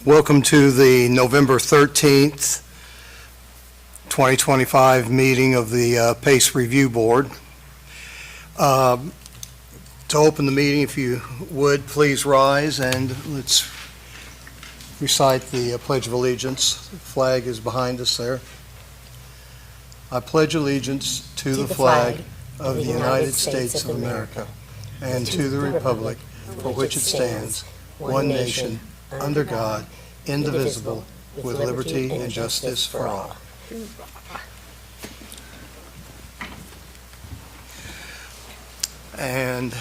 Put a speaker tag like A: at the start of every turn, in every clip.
A: Welcome to the November 13th, 2025 meeting of the PACE Review Board. To open the meeting, if you would, please rise and let's recite the Pledge of Allegiance. The flag is behind us there. I pledge allegiance to the flag of the United States of America and to the republic for which it stands, one nation, under God, indivisible, with liberty and justice for all. And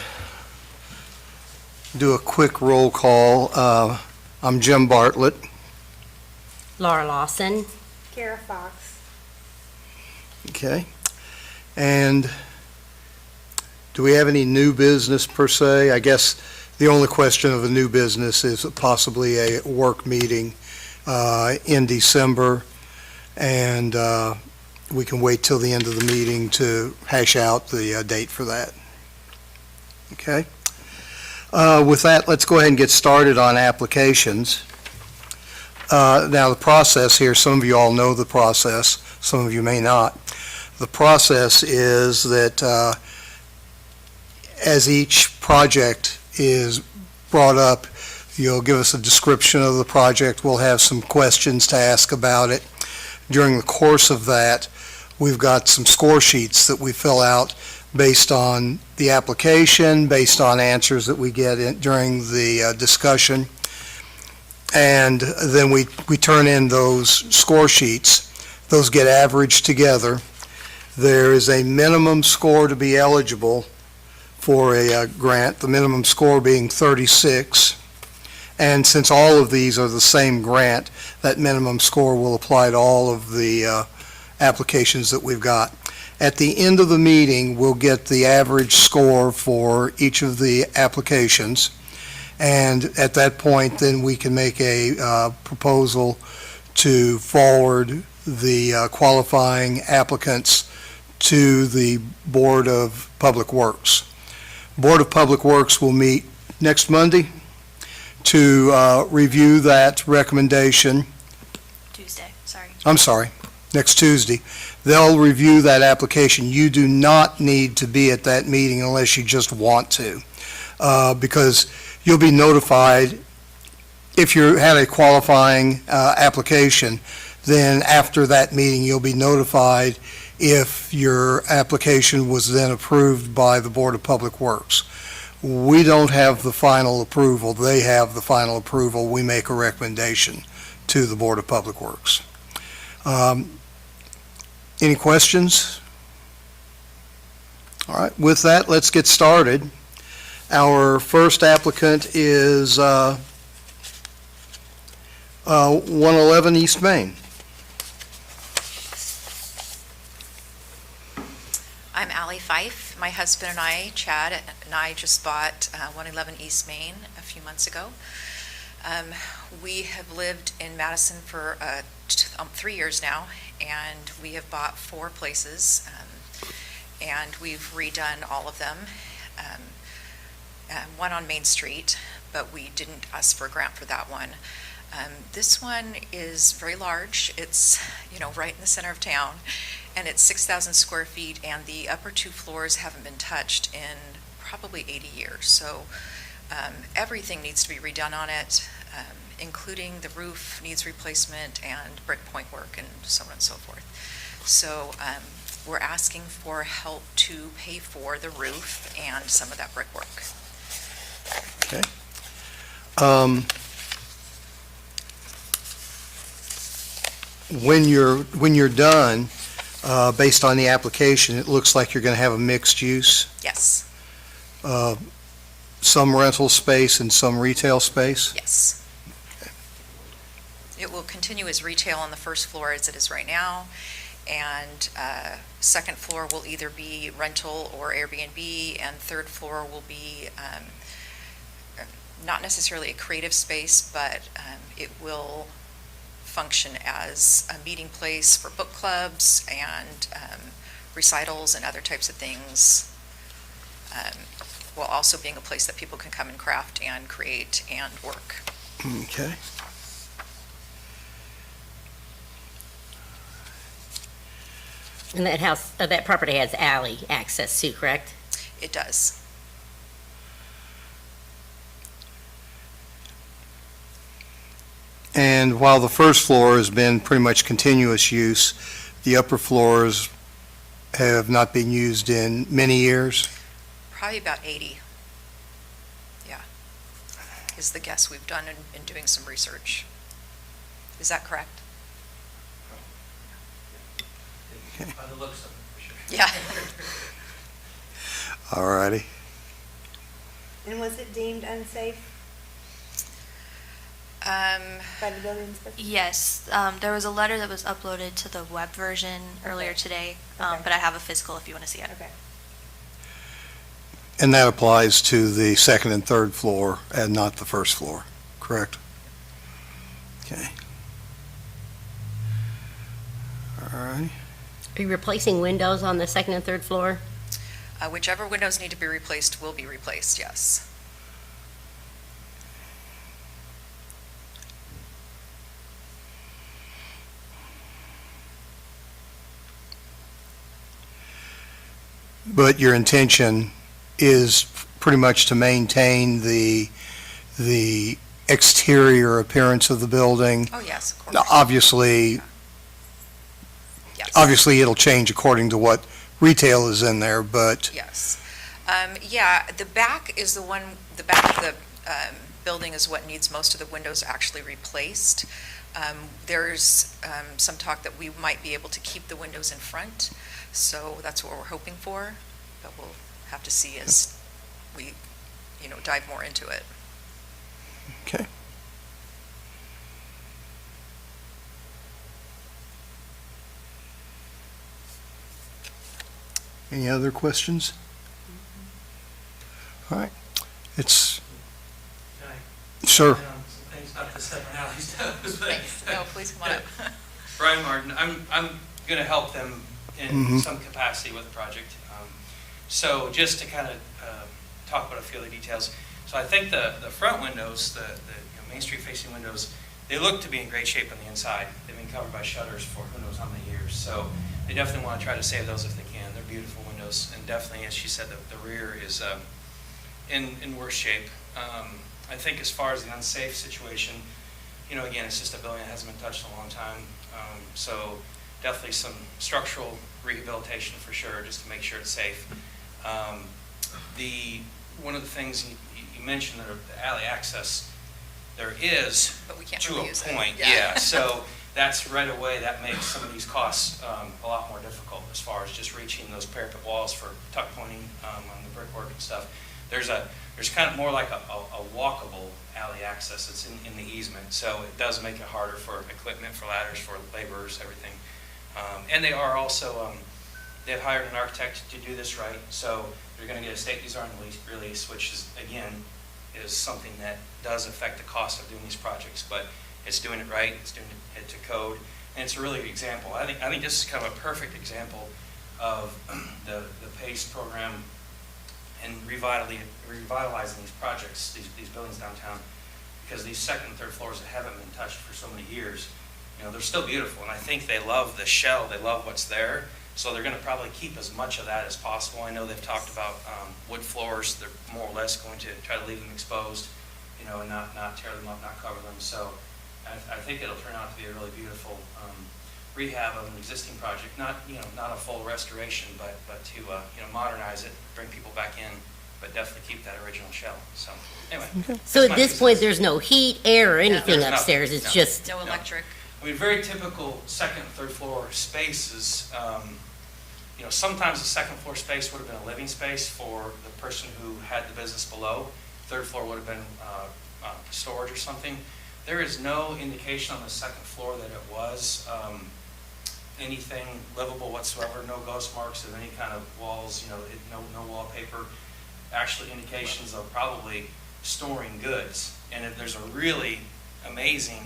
A: do a quick roll call. I'm Jim Bartlett.
B: Laura Lawson.
C: Kara Fox.
A: Okay. And do we have any new business per se? I guess the only question of a new business is possibly a work meeting in December, and we can wait till the end of the meeting to hash out the date for that. Okay. With that, let's go ahead and get started on applications. Now, the process here, some of you all know the process, some of you may not. The process is that as each project is brought up, you'll give us a description of the project. We'll have some questions to ask about it. During the course of that, we've got some score sheets that we fill out based on the application, based on answers that we get during the discussion. And then we turn in those score sheets. Those get averaged together. There is a minimum score to be eligible for a grant, the minimum score being 36. And since all of these are the same grant, that minimum score will apply to all of the applications that we've got. At the end of the meeting, we'll get the average score for each of the applications. And at that point, then we can make a proposal to forward the qualifying applicants to the Board of Public Works. Board of Public Works will meet next Monday to review that recommendation. Next Tuesday. They'll review that application. You do not need to be at that meeting unless you just want to, because you'll be notified if you had a qualifying application. Then after that meeting, you'll be notified if your application was then approved by the Board of Public Works. We don't have the final approval. They have the final approval. We make a recommendation to the Board of Public Works. Any questions? All right, with that, let's get started. Our first applicant is 111 East Main.
D: I'm Allie Fife. My husband and I, Chad, and I just bought 111 East Main a few months ago. We have lived in Madison for 3 years now, and we have bought 4 places, and we've redone all of them. One on Main Street, but we didn't ask for a grant for that one. This one is very large. It's, right in the center of town, and it's 6,000 square feet, and the upper 2 floors haven't been touched in probably 80 years. So everything needs to be redone on it, including the roof needs replacement and brick point work and so on and so forth. So we're asking for help to pay for the roof and some of that brick work.
A: Okay. When you're done, based on the application, it looks like you're going to have a mixed use.
D: Yes.
A: Some rental space and some retail space?
D: Yes. It will continue as retail on the first floor as it is right now, and second floor will either be rental or Airbnb, and third floor will be not necessarily a creative space, but it will function as a meeting place for book clubs and recitals and other types of things, while also being a place that people can come and craft and create and work.
A: Okay.
B: And that house, that property has alley access too, correct?
D: It does.
A: And while the first floor has been pretty much continuous use, the upper floors have not been used in many years?
D: Probably about 80. Yeah, is the guess we've done in doing some research. Is that correct?
C: By the looks of it, for sure.
D: Yeah.
A: All righty.
E: And was it deemed unsafe by the building inspector?
F: Yes, there was a letter that was uploaded to the web version earlier
E: Okay.
F: today,
E: Okay.
F: but I have a physical if you want to see it.
E: Okay.
A: And that applies to the second and third floor and not the first floor, correct? Okay. All right.
B: Are you replacing windows on the second and third floor?
D: Whichever windows need to be replaced will be replaced, yes.
A: But your intention is pretty much to maintain the exterior appearance of the building?
D: Oh, yes, of course.
A: Now, obviously,
D: Yes.
A: obviously it'll change according to what retail is in there, but
D: Yes. Yeah, the back is the back of the building is what needs most of the windows actually replaced. There's some talk that we might be able to keep the windows in front, so that's what we're hoping for, but we'll have to see as we, dive more into it.
A: okay. Any other questions? All right. It's,
C: Can I
A: sure.
C: comment on some things, not to step on Ally's toes, but
D: Thanks. No, please come on up.
C: Brian Martin, I'm going to help them in
A: Mhm.
C: some capacity with the project. So just to kind of talk about a few of the details. So I think the front windows, the Main Street facing windows, they look to be in great shape on the inside. They've been covered by shutters for who knows how many years. So they definitely want to try to save those if they can. They're beautiful windows, and definitely, as she said, the rear is in worse shape. I think as far as the unsafe situation, again, it's just a building that hasn't been touched in a long time. So definitely some structural rehabilitation for sure, just to make sure it's safe. One of the things you mentioned, the alley access, there is
D: But we can't
C: to
D: really
C: a
D: use it.
C: point,
D: Yeah.
C: yeah. So that's right away, that makes some of these costs a lot more difficult as far as just reaching those parapet walls for tuck pointing on the brickwork and stuff. There's kind of more like a walkable alley access that's in the easement, so it does make it harder for equipment, for ladders, for laborers, everything. And they are also, they've hired an architect to do this right, so they're going to get a state design release, which is, again, is something that does affect the cost of doing these projects, but it's doing it right, it's doing it to code, and it's a really good example. I think this is kind of a perfect example of the PACE program and revitalizing these projects, these buildings downtown, because these second and third floors that haven't been touched for so many years, they're still beautiful, and I think they love the shell, they love what's there, so they're going to probably keep as much of that as possible. I know they've talked about wood floors, they're more or less going to try to leave them exposed, and not tear them up, not cover them, so I think it'll turn out to be a really beautiful rehab of an existing project, not a full restoration, but to modernize it, bring people back in, but definitely keep that original shell. So anyway.
B: So
C: that's
B: at
C: my
B: this
C: 2
B: point,
C: cents.
B: there's no heat, air, or anything
C: there's
B: upstairs?
C: nothing,
B: It's
C: no.
B: just,
D: No electric.
C: I mean, very typical second and third floor spaces. Sometimes the second floor space would have been a living space for the person who had the business below. Third floor would have been storage or something. There is no indication on the second floor that it was anything livable whatsoever, no ghost marks of any kind of walls, no wallpaper. Actually indications of probably storing goods. And if there's a really amazing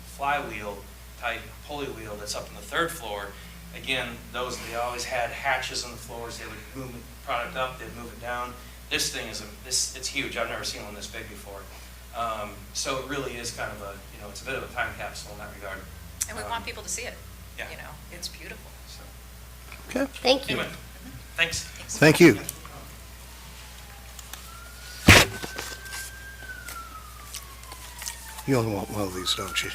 C: flywheel type pulley wheel that's up on the third floor, again, they always had hatches on the floors. They would move the product up, they'd move it down. This thing it's huge. I've never seen one this big before. So it really is kind of it's a bit of a time capsule in that regard.
D: And we want people to see it.
C: Yeah.
D: It's beautiful.
C: So,
B: Thank you.
C: Anyway, thanks.
A: Thank you. You only want one of these, don't you?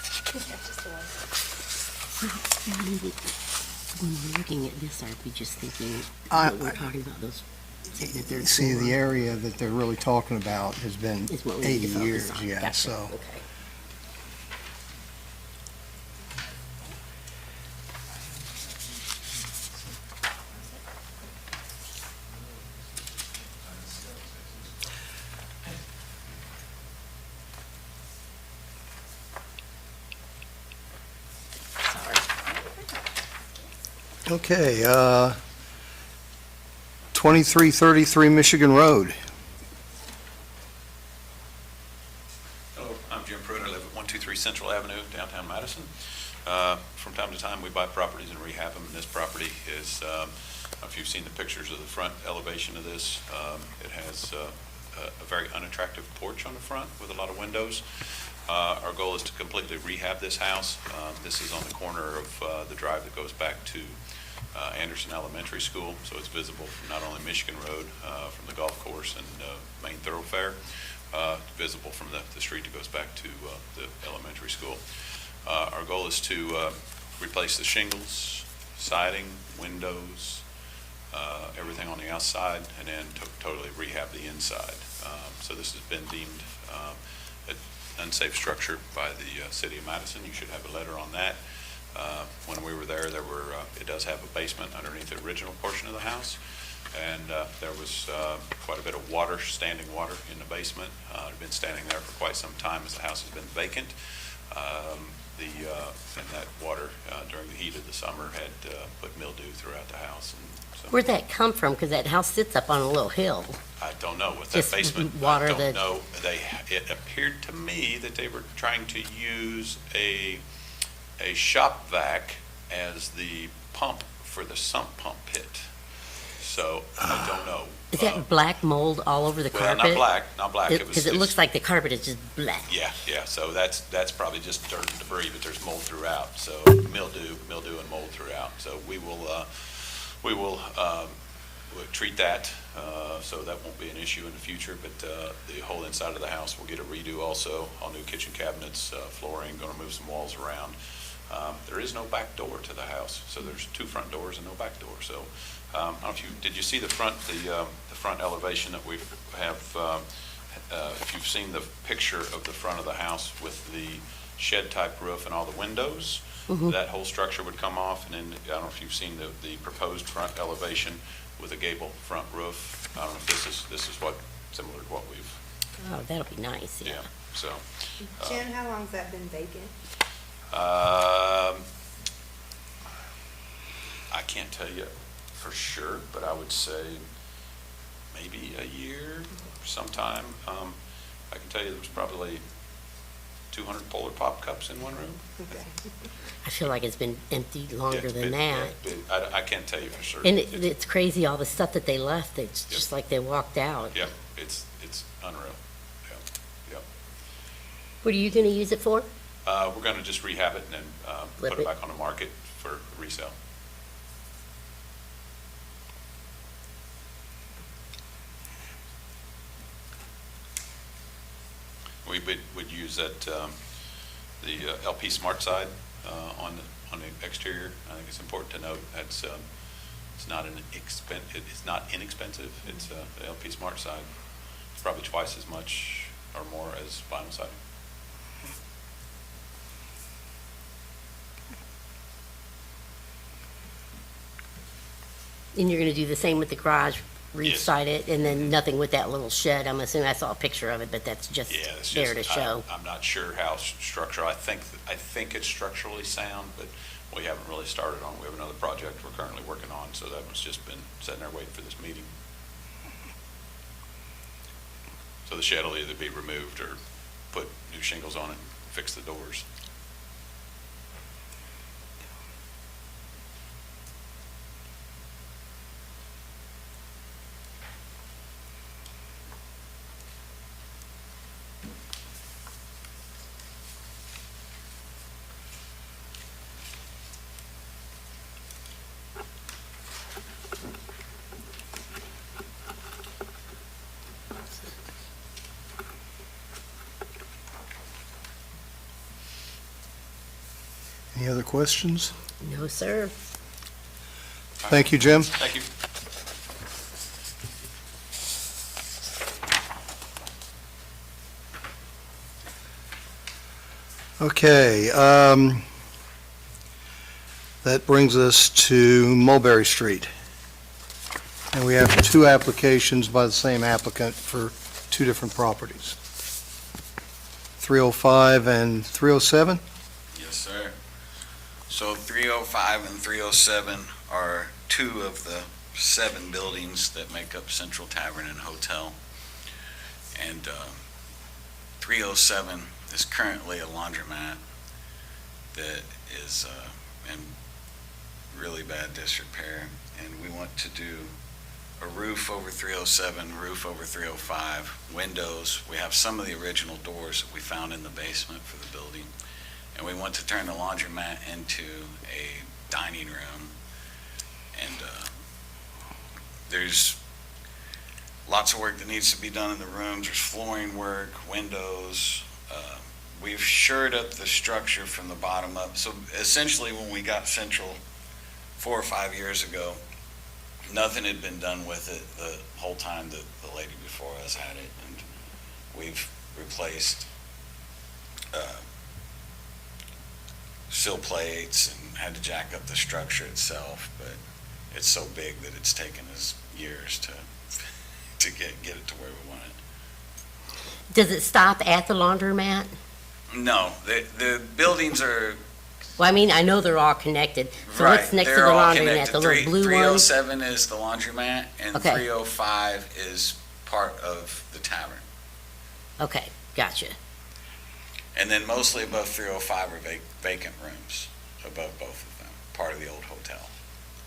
B: When we're looking at this, are we just thinking
A: I-
B: what we're talking about, those second and third
A: See,
B: floor
A: the area that they're really talking about has been
B: is what we
A: 80
B: need to focus
A: years,
B: on?
A: yeah,
B: Gotcha.
A: so.
B: Okay.
A: Okay, 2333 Michigan Road.
G: Hello, I'm Jim Pruitt. I live at 123 Central Avenue, downtown Madison. From time to time, we buy properties and rehab them, and this property is, if you've seen the pictures of the front elevation of this, it has a very unattractive porch on the front with a lot of windows. Our goal is to completely rehab this house. This is on the corner of the drive that goes back to Anderson Elementary School, so it's visible from not only Michigan Road, from the golf course and main thoroughfare, visible from the street that goes back to the elementary school. Our goal is to replace the shingles, siding, windows, everything on the outside, and then totally rehab the inside. So this has been deemed an unsafe structure by the city of Madison. You should have a letter on that. When we were there, it does have a basement underneath the original portion of the house, and there was quite a bit of water, standing water in the basement. It had been standing there for quite some time as the house has been vacant. And that water during the heat of the summer had put mildew throughout the house. And so
B: Where'd that come from? Because that house sits up on a little hill.
G: I don't know with that
B: Just
G: basement.
B: water
G: I don't
B: that-
G: know. It appeared to me that they were trying to use a shop vac as the pump for the sump pump pit. So I don't know.
B: Is that black mold all over the
G: Well,
B: carpet?
G: not black. It was
B: Because it looks like the carpet is just black.
G: Yeah, so that's probably just dirt and debris, but there's mold throughout, so mildew and mold throughout. So we will we'll treat that, so that won't be an issue in the future, but the whole inside of the house will get a redo also, all new kitchen cabinets, flooring, gonna move some walls around. There is no back door to the house, so there's two front doors and no back door, so I don't know if did you see the front elevation that we have? If you've seen the picture of the front of the house with the shed-type roof and all the windows, that whole structure would come off, and then I don't know if you've seen the proposed front elevation with a gable front roof. I don't know if this is what similar to what we've,
B: Oh, that'll be nice, yeah.
G: so.
E: Jen, how long's that been vacant?
G: I can't tell you for sure, but I would say maybe a year sometime. I can tell you there was probably 200 Polar Pop cups in one room.
E: Okay.
B: I feel like it's been empty
G: Yeah,
B: longer
G: it's
B: than
G: been-
B: that.
G: yeah, I can't tell you for sure.
B: And it's crazy, all the stuff that they left, it's
G: Yep.
B: just like they walked out.
G: Yeah, it's unreal. Yeah.
B: What are you gonna use it for?
G: We're going to just rehab it and then
B: Flip
G: put it
B: it.
G: back on the market for resale. We would use that, the LP Smart side on the exterior. I think it's important to note that's it's not it's not inexpensive. It's the LP Smart side. It's probably twice as much or more as vinyl siding.
B: And you're gonna do the same with the garage,
G: Yes.
B: reside it, and then nothing with that little shed? I'm assuming, I saw a picture of it, but that's just
G: Yeah, it's
B: there to
G: just,
B: show.
G: I'm not sure how structural, I think it's structurally sound, but we haven't really started on, we have another project we're currently working on, so that one's just been sitting there waiting for this meeting. So the shed will either be removed or put new shingles on it, and fix the doors.
A: Any other questions?
B: No, sir.
A: Thank you, Jim.
G: Thank you.
A: Okay, that brings us to Mulberry Street. And we have two applications by the same applicant for two different properties. 305 and 307?
H: Yes, sir. So 305 and 307 are two of the 7 buildings that make up Central Tavern and Hotel. And 307 is currently a laundromat that is in really bad disrepair. And we want to do a roof over 307, roof over 305, windows. We have some of the original doors that we found in the basement for the building. And we want to turn the laundromat into a dining room. And there's lots of work that needs to be done in the rooms. There's flooring work, windows. We've shored up the structure from the bottom up. So essentially when we got Central 4 or 5 years ago, nothing had been done with it the whole time that the lady before us had it. And we've replaced sill plates and had to jack up the structure itself, but it's so big that it's taken us years to get it to where we want it.
B: Does it stop at the laundromat?
H: No, the buildings are
B: Well, I mean, I know they're all connected. So
H: right.
B: what's next to
H: They're
B: the
H: all
B: laundromat?
H: connected.
B: The little blue one?
H: 307 is the laundromat, and
B: Okay.
H: 305 is part of the tavern.
B: Okay, gotcha.
H: And then mostly above 305 are vacant rooms above both of them, part of the old hotel.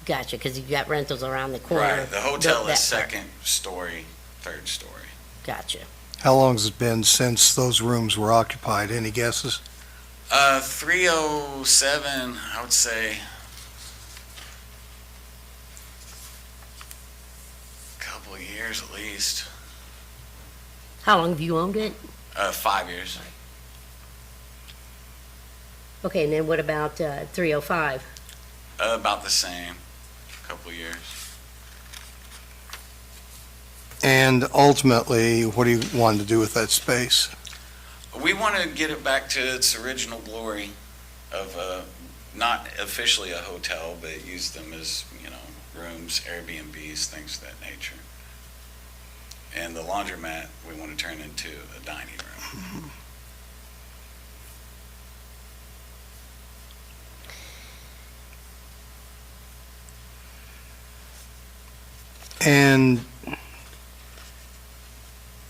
B: Gotcha, because you've got rentals around the corner.
H: Right. The hotel
B: that
H: is
B: part.
H: second story, third story.
B: Gotcha.
A: How long has it been since those rooms were occupied? Any guesses?
H: 307, I would say a couple of years at least.
B: How long have you owned it?
H: 5 years.
B: Okay, and then what about 305?
H: About the same, a couple of years.
A: And ultimately, what do you want to do with that space?
H: We want to get it back to its original glory of not officially a hotel, but use them as, rooms, Airbnbs, things of that nature. And the laundromat, we want to turn into a dining room.
A: And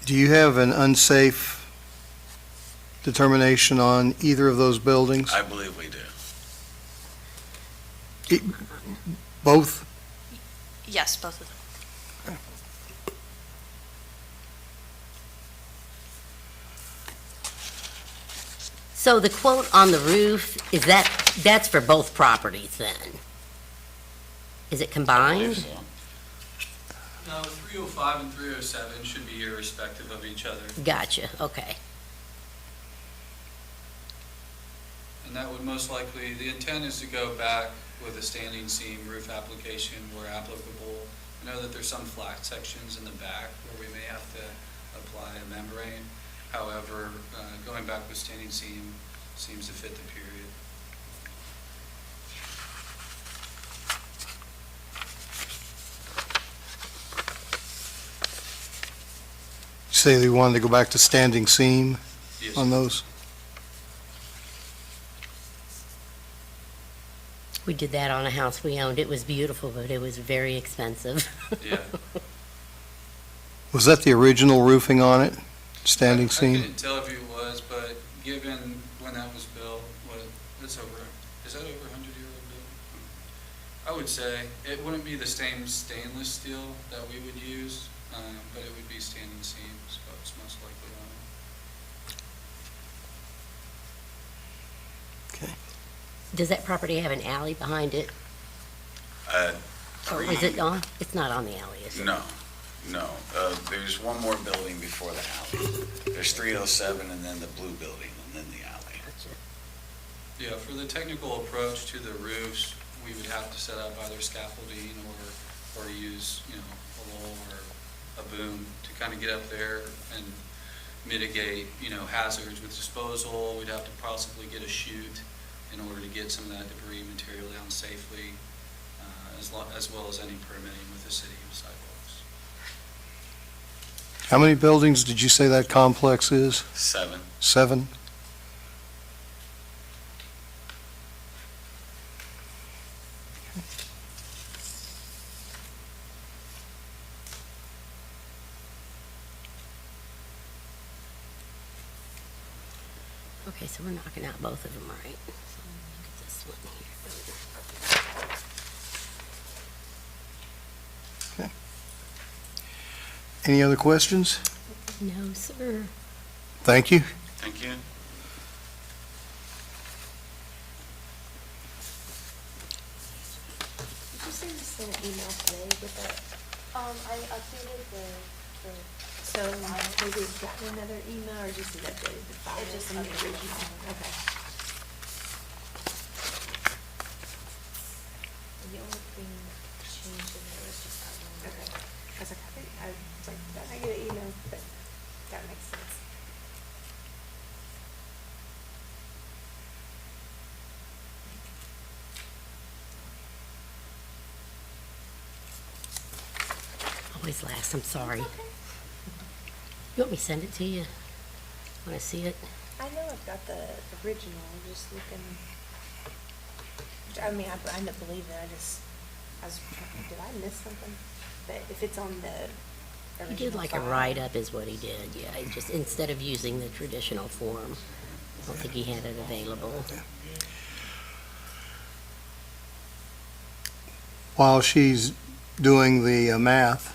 A: do you have an unsafe determination on either of those buildings?
H: I believe we do.
A: Both?
F: Yes, both of them.
B: So the quote on the roof, that's for both properties then? Is it
H: I
B: combined?
H: believe so.
I: No, 305 and 307 should be irrespective of each other.
B: Gotcha, okay.
I: And that would most likely, the intent is to go back with a standing seam roof application where applicable. I know that there's some flat sections in the back where we may have to apply a membrane. However, going back with standing seam seems to fit the period.
A: You say you wanted to go back to standing seam
I: Yes.
A: on those?
B: We did that on a house we owned. It was beautiful, but it was very expensive.
I: Yeah.
A: Was that the original roofing on it? Standing
I: I
A: seam?
I: couldn't tell if it was, but given when that was built, is that over 100-year-old building? I would say it wouldn't be the same stainless steel that we would use, but it would be standing seam, so it's most likely on it.
B: Does that property have an alley behind it? Or is it on? It's not on the alley, is it?
H: No. There's one more building before the alley. There's 307 and then the blue building and then the alley.
B: Gotcha.
I: Yeah, for the technical approach to the roofs, we would have to set up either scaffolding or use, a roll or a boom to kind of get up there and mitigate, hazards with disposal. We'd have to possibly get a chute in order to get some of that debris material down safely, as well as any permitting with the city of sidewalks.
A: How many buildings did you say that complex is?
H: 7.
A: 7?
B: Okay, so we're knocking out both of them, right? So look at this one here.
A: Any other questions?
B: No, sir.
A: Thank you.
H: Thank you.
E: Did you say you sent an email today with that?
F: I updated the
E: So maybe it's gotten another email or just an updated the file?
F: It just
E: from the
F: updated the
E: original? Okay.
F: the only thing changed in there was just that one.
E: Okay. I was like, I was like, did I get an email? But that makes sense.
B: Always last, I'm sorry. You want me to send it to you? Want to see it?
E: I know I've got the original, I'm just looking. I mean, I end up believing it, I was, did I miss something? But if it's on the
B: He
E: original
B: did like a
E: file-
B: write-up is what he did, yeah. He just, instead of using the traditional form, I don't think he had it available.
A: While she's doing the math,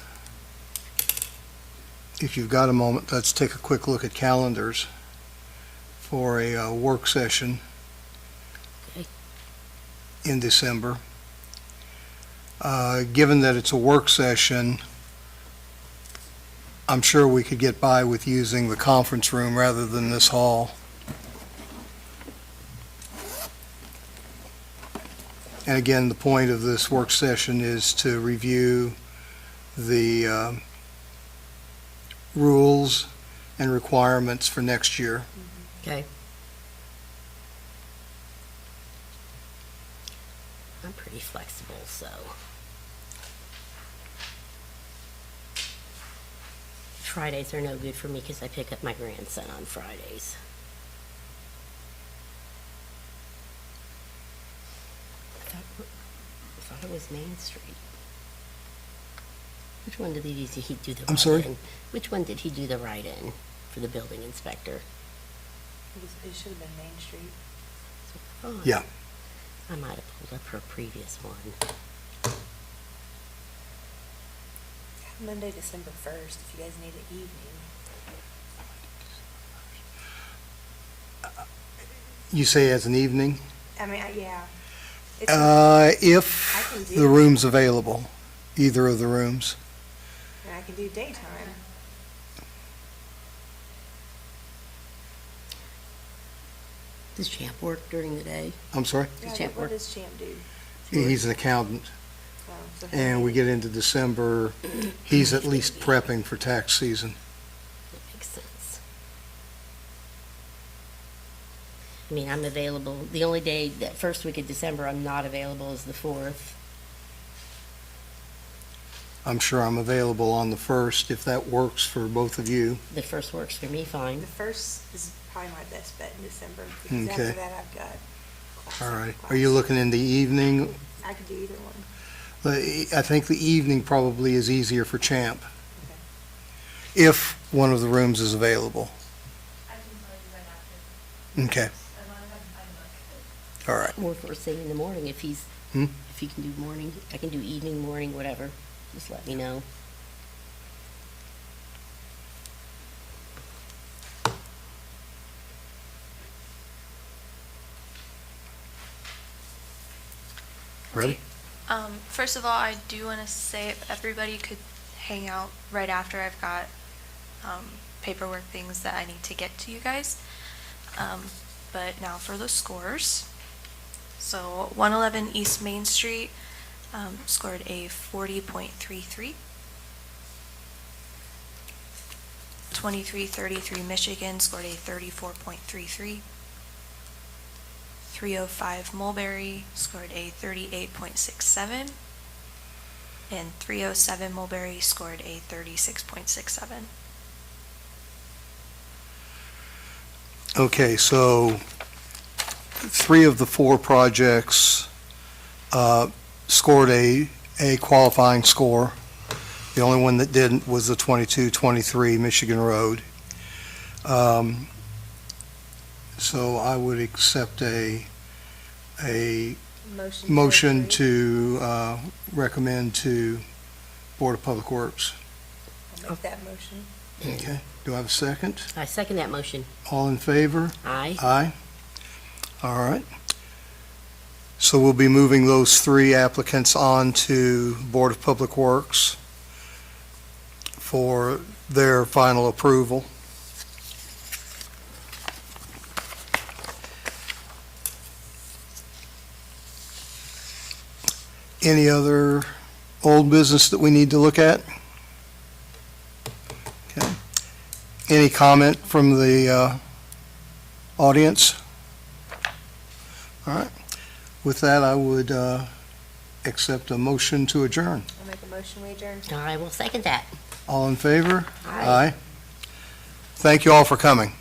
A: if you've got a moment, let's take a quick look at calendars for a work session
B: Okay.
A: in December. Given that it's a work session, I'm sure we could get by with using the conference room rather than this hall. And again, the point of this work session is to review the rules and requirements for next year.
B: Okay. I'm pretty flexible, so. Fridays are no good for me because I pick up my grandson on Fridays. I thought it was Main Street. Which one did he do the
A: I'm sorry?
B: write-in? Which one did he do the write-in for the building inspector?
E: It should have been Main Street.
B: Oh,
A: Yeah.
B: I might have pulled up her previous one.
E: Monday, December 1st, if you guys need an evening.
A: You say as an evening?
E: I mean, yeah. It's
A: If
E: I can do
A: the
E: it.
A: room's available, either of the rooms.
E: and I can do daytime.
B: Does Champ work during the day?
A: I'm sorry?
B: Does
E: Yeah,
B: Champ
E: what
B: work?
E: does Champ do?
A: He's an accountant,
E: Oh, so he-
A: and we get into December, he's at least prepping for tax season.
B: That makes sense. I mean, I'm available, the only day, that first week of December, I'm not available is the 4th.
A: I'm sure I'm available on the 1st, if that works for both of you.
B: The 1st works for me
E: The
B: fine.
E: first is probably my best bet in December, because after
A: Okay.
E: that I've got class
A: All
E: after
A: right.
E: class.
A: Are you looking in the evening?
E: I could do either one.
A: I think the evening probably is easier for Champ,
E: Okay.
A: if one of the rooms is available.
F: I can tell you right after.
A: Okay,
F: As long as I'm
A: all right.
B: Or first thing in the morning, if he's,
A: Hmm?
B: if he can do morning, I can do evening, morning, whatever. Just let me know.
A: Ready?
F: First of all, I do want to say if everybody could hang out right after I've got paperwork things that I need to get to you guys. But now for the scores. So 111 East Main Street scored a 40.33. 2333 Michigan scored a 34.33. 305 Mulberry scored a 38.67. And 307 Mulberry scored a 36.67.
A: Okay, so 3 of the 4 projects scored a qualifying score. The only one that didn't was the 2223 Michigan Road. So I would accept a motion
E: approve.
A: to recommend to Board of Public Works.
E: I'll make that motion.
A: Okay, do I have a second?
B: I second that motion.
A: All in favor?
B: Aye.
A: Aye. All right. So we'll be moving those 3 applicants on to Board of Public Works for their final approval. Any other old business that we need to look at? Okay. Any comment from the audience? All right. With that, I would accept a motion to adjourn.
E: I'll make a motion, we adjourn.
B: I will second that.
A: All in favor?
B: Aye.
A: Thank you all for coming.